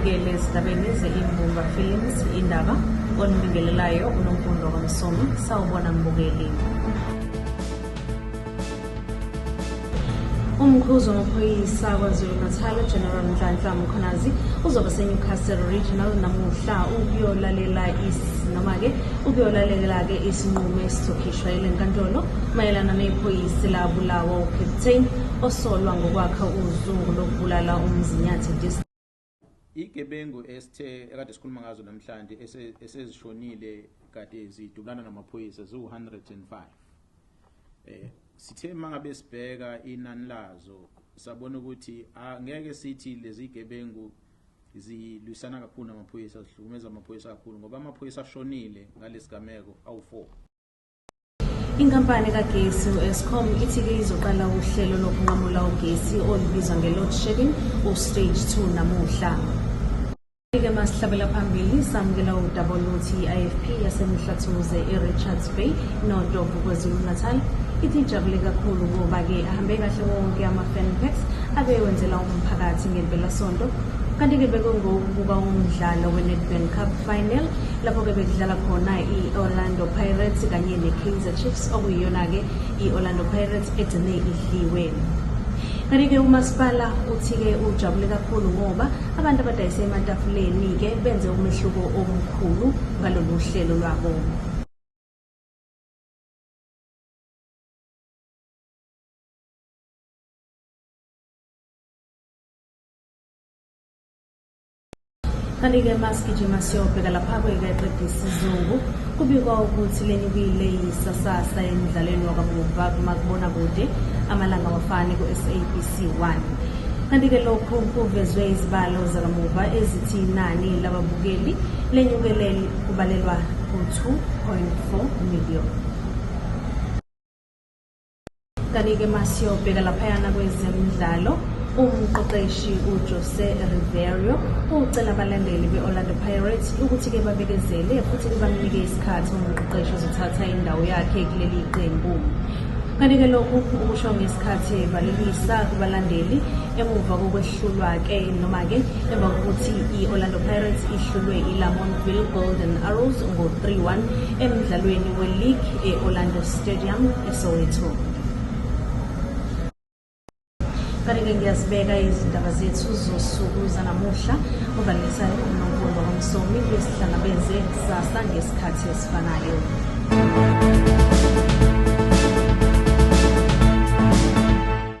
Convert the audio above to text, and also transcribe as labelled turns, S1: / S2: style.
S1: Ubukele ezindabeni ze-Imbumba Films indaba onibingelelayo uNomfundo kaMsomi sawubona mbukeli. Umkhuzi wamaphoyisa KwaZulu-Natal General Nhlanhla Mkhwanazi uzobe seNewcastle Regional namuhla ukuyolalela isinqumo esizokhishwa yilenkantolo mayelana nephoyisa labulawa uCaptain osolwa ngokwakha uzungu lokubulala umzinyathi.
S2: Igebengu ekade sikhuluma ngazo namhlanje esezishonile kade zidubulana namaphoyisa zu-105. Sithe mangabe sibheka inani lazo sabona ukuthi angeke sithi lezi gebengu zilwisana kakhulu namaphoyisa, zihlukumeza amaphoyisa kakhulu ngoba amaphoyisa ashonile ngalesigameko awu4.
S1: Inkampani kagesi u-Eskom ithi-ke izoqala uhlelo lokunqamula ugesi olubizwa nge-load shedding u-stage 2 namuhla. Ke masihlabela phambili samukela udaba oluthi i-IFP yaseMhlathuze eRichards Bay noDovu KwaZulu-Natal ithi ijabule kakhulu ngoba-ke ahambe kahle wonke ama-fanpacks abewenzela umphakathi ngempelasonto, kanti-ke bekungokuba umdlalo we-Nedbank Cup final lapho-ke bekudlala khona i-Orlando Pirates kanye ne-Kaizer Chiefs okuyiyona-ke i-Orlando Pirates egcine idliwe. Kanti-ke umasipala uthi-ke ujabule kakhulu ngoba abantu abadayisa ematafuleni-ke benze umehluko omkhulu ngalolu hlelo lwabo. Kanti-ke masigijima siyobheka lapha kweqeda isizungu kubikwa ukuthi leni kuyileyisasasa emidlalweni wakamuva kumabonakude amalanga wafani ku-SABC 1. Kanti-ke lokhu kuvezwe izibalo zakamuva ezithi inani lababukeli lenyukelele kubalelwa ku-2.4 million. Kanti-ke masiyobheka laphayana kwezemidlalo umqeqeshi uJose Riverio ucela abalandeli be-Orlando Pirates ukuthi-ke babekezele futhi banike isikhathi umqeqeshi uzothatha indawo yakhe kuleli qembu. Kanti-ke lokhu ukusho ngesikhathi evalelisa kubalandeli emuva kokwehlulwa-ke noma-ke emva kokuthi i-Orlando Pirates ihlulwe iLamontville Golden Arrows ngo-3-1 emdlalweni we-league e-Orlando Stadium eSoweto. Kanti-ke ngiyazibeka izindaba zethu zosuku zanamuhla uvalisa uNomfundo kaMsomi besihlangabeze kusasa ngesikhathi esifanayo.